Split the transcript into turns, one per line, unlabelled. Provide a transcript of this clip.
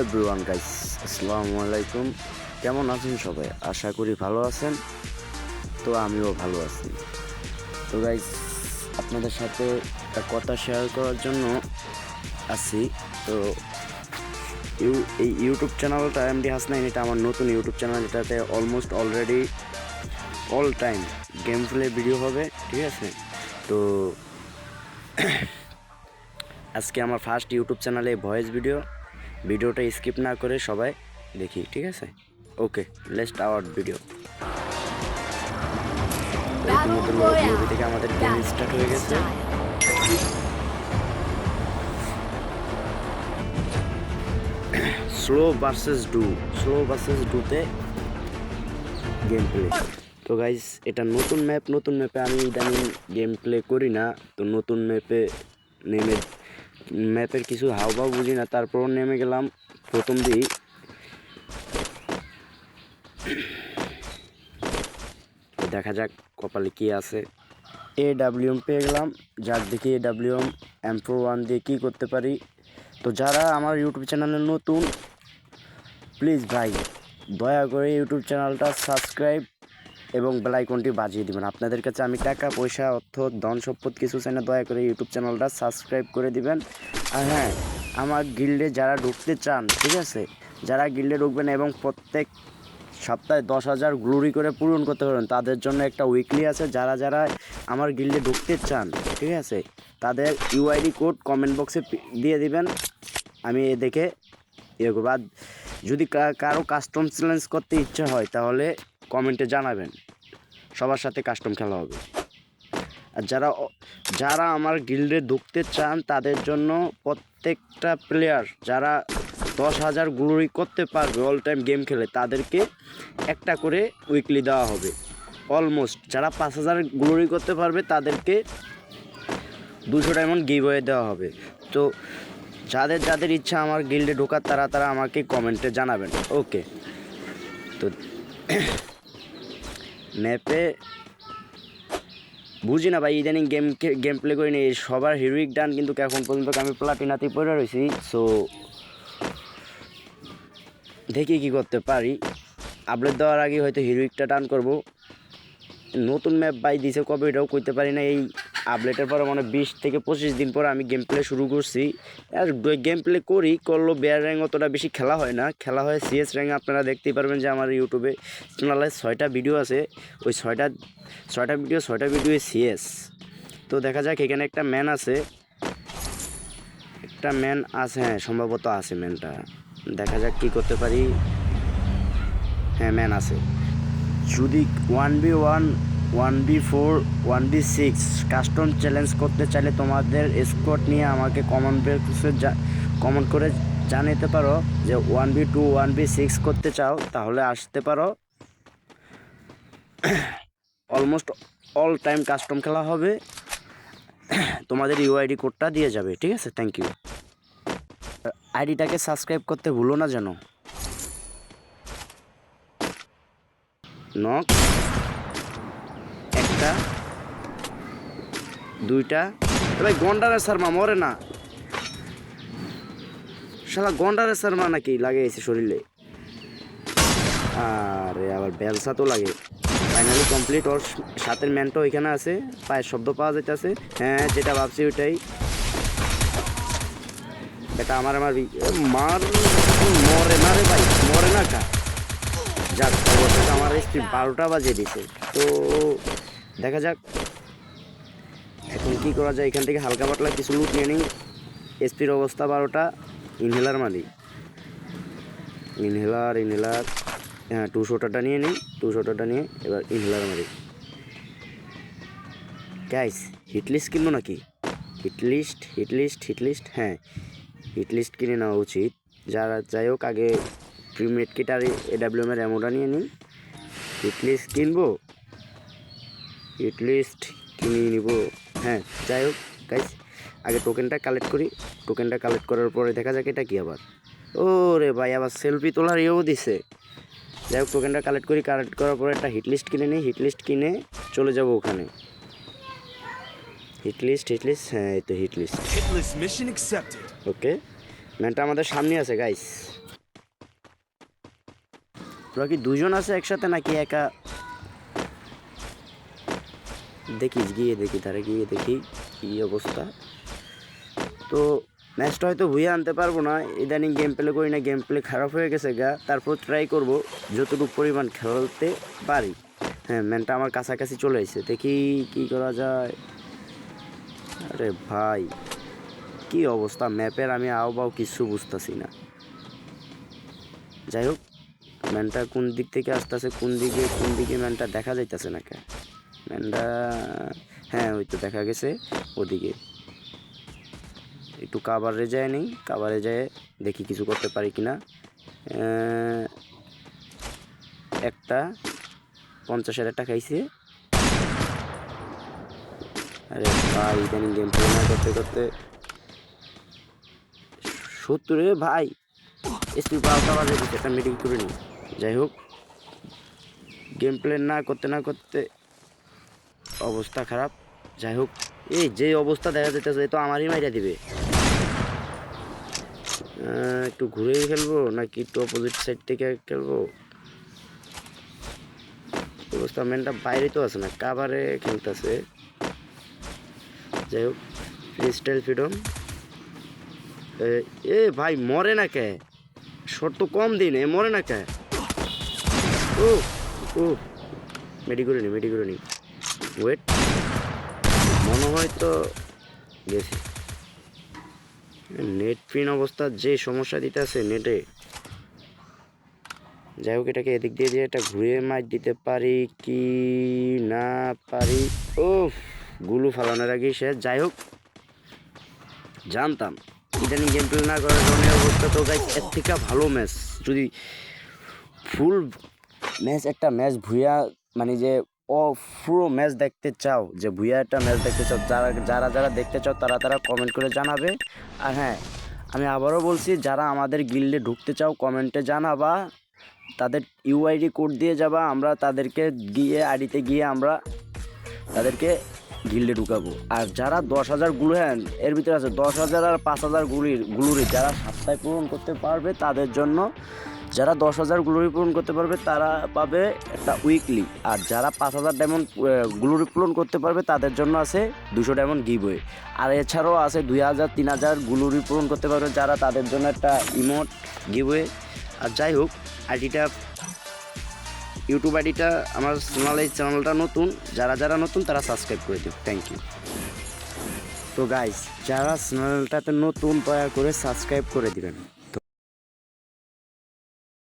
Everyone guys, আসসালামু আলাইকুম। কেমন আছেন সবাই? আশা করি ভালো আছেন। তো আমিও ভালো আছি। তো গাইস, আপনাদের সাথে একটা কথা শেয়ার করার জন্য আছি। তো এই ইউটিউব চ্যানেলটা এমডি হাসনাইন, এটা আমার নতুন ইউটিউব চ্যানেল। এটাতে almost already all time game play video হবে, ঠিক আছে? তো আজকে আমার ফার্স্ট ইউটিউব চ্যানেলে ভয়েস ভিডিওটা স্কিপ না করে সবাই দেখি, ঠিক আছে? Okay, let's start video. ইতিমধ্যে লবি থেকে আমাদের গেম স্টার্ট হয়ে গেছে। স্লো ভার্সেস ডুতে গেম প্লে। তো গাইস, এটা নতুন ম্যাপে আমি ইদানিং গেম প্লে করি না। তো নতুন নেমে ম্যাপের কিছু হাওভাও বুঝি না, তারপর নেমে গেলাম। প্রথম দিই দেখা যাক কপালে কি আছে। AWM পেয়ে গেলাম, যার দেখি AWM M41 দিয়ে কী করতে পারি। তো যারা আমার ইউটিউব চ্যানেলে নতুন, প্লিজ ভাই দয়া করে ইউটিউব চ্যানেলটা সাবস্ক্রাইব এবং বেল আইকনটি বাজিয়ে দিবেন। আপনাদের কাছে আমি টাকা পয়সা অর্থ ধন সম্পদ কিছু চাই না, দয়া করে ইউটিউব চ্যানেলটা সাবস্ক্রাইব করে দিবেন। আর হ্যাঁ, আমার গিল্ডে যারা ঢুকতে চান, ঠিক আছে, যারা গিল্ডে ঢুকবেন এবং প্রত্যেক সপ্তাহে 10,000 গ্লোরি করে পূরণ করতে পারবেন, তাদের জন্য একটা উইকলি আছে। যারা যারা আমার গিল্ডে ঢুকতে চান, ঠিক আছে, তাদের ইউআইডি কোড কমেন্ট বক্সে দিয়ে দিবেন, আমি দেখে ইয়ে করবো। আর যদি কারো কাস্টম চ্যালেঞ্জ করতে ইচ্ছা হয় তাহলে কমেন্টে জানাবেন, সবার সাথে কাস্টম খেলা হবে। আর যারা আমার গিল্ডে ঢুকতে চান তাদের জন্য প্রত্যেকটা প্লেয়ার যারা 10,000 গ্লোরি করতে পারবে অল টাইম গেম খেলে, তাদেরকে একটা করে উইকলি দেওয়া হবে। অলমোস্ট যারা 5,000 গ্লোরি করতে পারবে তাদেরকে 200 ডায়মন্ড গিভওয়ে দেওয়া হবে। তো যাদের ইচ্ছা আমার গিল্ডে ঢোকার, তারা আমাকে কমেন্টে জানাবেন। ওকে, তো ম্যাপে বুঝি না ভাই, ইদানিং গেম প্লে করিনি। সবার হিরোইক ডান, কিন্তু এখন পর্যন্ত আমি প্লাটিনাতেই পড়ে রয়েছি। সো দেখি কি করতে পারি। আপডেট দেওয়ার আগে হয়তো হিরোইকটা টান করব। নতুন ম্যাপ বাই দিছে কবে এটাও কইতে পারি না। এই আপডেটের পরে মানে 20 থেকে 25 দিন পর আমি গেম প্লে শুরু করছি। আর গেম প্লে করলো বেয়ার র্যাঙ্ক অতটা বেশি খেলা হয় না, খেলা হয় সিএস র্যাঙ্ক। আপনারা দেখতেই পারবেন যে আমার ইউটিউবে চ্যানেলে 6টা ভিডিও আছে, ওই 6টা ভিডিও সিএস। তো দেখা যাক, এখানে একটা ম্যান আছে, হ্যাঁ সম্ভবত আছে ম্যানটা। দেখা যাক কি করতে পারি। হ্যাঁ, ম্যান আছে। যদি 1v1 1v4 1v6 custom challenge করতে চাইলে তোমাদের স্কোয়াড নিয়ে আমাকে কমেন্ট করে জানাতে পারো যে 1v2 1v6 করতে চাও, তাহলে আসতে পারো। অলমোস্ট অল টাইম কাস্টম খেলা হবে, তোমাদের ইউআইডি কোডটা দিয়ে যাবে, ঠিক আছে? Thank you. আইডিটাকে সাবস্ক্রাইব করতে ভুলো না যেন। নক একটা, দুইটা। ভাই গন্ডারের শর্মা মরে না, শালা গন্ডারের শর্মা নাকি লাগিয়েছে শরীরে। আরে আবার বেলসা তো লাগে। Finally complete. ওর সাথের ম্যানটা ওইখানে আছে, পায়ের শব্দ পাওয়া যাইতেছে। হ্যাঁ, যেটা ভাবছি ওইটাই। এটা আমার মার মরে না রে ভাই, মরে না কা। যাক, অবশ্যই আমার স্ত্রী 12টা বাজিয়ে দিছে। তো দেখা যাক এখন কি করা যায়। এখান থেকে হালকা পাতলা কিছু লুট নিয়ে নিই। এসপির অবস্থা 12টা। ইনহেলার মারি, ইনহেলার হ্যাঁ, 200টা নিয়ে নিই। 200টা নিয়ে এবার ইনহেলার মারি। গাইস, হিটলিস্ট কিনবো নাকি? হিটলিস্ট হ্যাঁ, হিটলিস্ট কিনে নেওয়া উচিত। যাই হোক, আগে প্রিমেড কিট আর AWM এর অ্যামোটা নিয়ে নিই। হিটলিস্ট কিনে নিব। হ্যাঁ, যাই হোক গাইস, আগে টোকেনটা কালেক্ট করি। টোকেনটা কালেক্ট করার পরে দেখা যাক এটা কি। আবার ও রে ভাই, আবার সেলফি তোলার ইয়েও দিছে। যাই হোক, টোকেনটা কালেক্ট করার পরে একটা হিটলিস্ট কিনে নিই। হিটলিস্ট কিনে চলে যাব ওখানে। হিটলিস্ট হ্যাঁ, এই তো হিটলিস্ট। ওকে, ম্যানটা আমাদের সামনে আছে গাইস। তোরা কি দুজন আছে একসাথে নাকি একা? দেখিস, গিয়ে দেখি, তারা গিয়ে দেখি কী অবস্থা। তো ম্যাচটা হয়তো ভুইয়ে আনতে পারবো না, ইদানিং গেম প্লে করি না, গেম প্লে খারাপ হয়ে গেছে গা। তারপর ট্রাই করব যতটুকু পরিমাণ খেলতে পারি। হ্যাঁ, ম্যানটা আমার কাছাকাছি চলে এসেছে, দেখি কি করা যায়। আরে ভাই, কি অবস্থা ম্যাপের, আমি আও বাও কিছু বুঝতেছি না। যাই হোক, ম্যানটা কোন দিক থেকে আসতেছে, কোন দিকে ম্যানটা দেখা যাইতেছে না কে ম্যানটা। হ্যাঁ, ওই তো দেখা গেছে ওদিকে। একটু কাভারে যায় নেই, কাভারে যায় দেখি কিছু করতে পারি কিনা। একটা 50,000 টাকা খাইছে। আরে ভাই, ইদানিং গেম প্লে না করতে করতে 70 ভাই, এসপি 12টা বাজে দিচ্ছে, একটা মিটিং করে নিই। যাই হোক, গেম প্লে না করতে অবস্থা খারাপ। যাই হোক, এই যে অবস্থা দেখা যাইতেছে, তো আমারই মাইরা দিবে। একটু ঘুরেই খেলবো নাকি একটু অপোজিট সাইড থেকে খেলবো? অবস্থা ম্যানটা বাইরে তো আছে না, কাভারে খেলতেছে। যাই হোক, ফ্রি স্টাইল ফ্রিডম। এ ভাই, মরে না কে? শর্ট তো কম দিন, মরে না কে? ও ও, মেডি করে নি। ওয়েট, মনে হয় তো গেছে। নেট পিন অবস্থা যে সমস্যা দিতে আছে নেটে। যাই হোক, এটাকে এদিক দিয়ে এটা ঘুরে মার দিতে পারি কি না পারি। ও, গুলু ফালানোর আগে শেষ। যাই হোক, জানতাম ইদানিং গেম প্লে না করার কারণে অবস্থা। তো গাইস, এর থেকে ভালো ম্যাচ যদি ফুল ম্যাচ, একটা ম্যাচ ভুইয়া, মানে যে পুরো ম্যাচ দেখতে চাও, যে ভুইয়া একটা ম্যাচ দেখতে চাও, যারা দেখতে চাও তারা কমেন্ট করে জানাবে। আর হ্যাঁ, আমি আবারও বলছি, যারা আমাদের গিল্ডে ঢুকতে চাও কমেন্টে জানাবা, তাদের ইউআইডি কোড দিয়ে যাবা, আমরা তাদেরকে গিয়ে আইডিতে গিয়ে আমরা তাদেরকে গিল্ডে ঢুকাবো। আর যারা 10,000 গ্লু হ্যান্ড এর ভিতরে আছে, 10,000 আর 5,000 গ্লুরি যারা সপ্তাহে পূরণ করতে পারবে তাদের জন্য, যারা 10,000 গ্লুরি পূরণ করতে পারবে তারা পাবে একটা উইকলি। আর যারা 5,000 ডায়মন্ড গ্লুরি পূরণ করতে পারবে তাদের জন্য আছে 200 ডায়মন্ড গিভওয়ে। আর এছাড়াও আছে 2,000 3,000 গ্লুরি পূরণ করতে পারবে যারা, তাদের জন্য একটা ইমোট গিভওয়ে। আর যাই হোক, আইডিটা, ইউটিউব আইডিটা আমার চ্যানেলটা নতুন, যারা নতুন তারা সাবস্ক্রাইব করে দিও। Thank you. তো গাইস, যারা চ্যানেলটাতে নতুন দয়া করে সাবস্ক্রাইব করে দিবেন।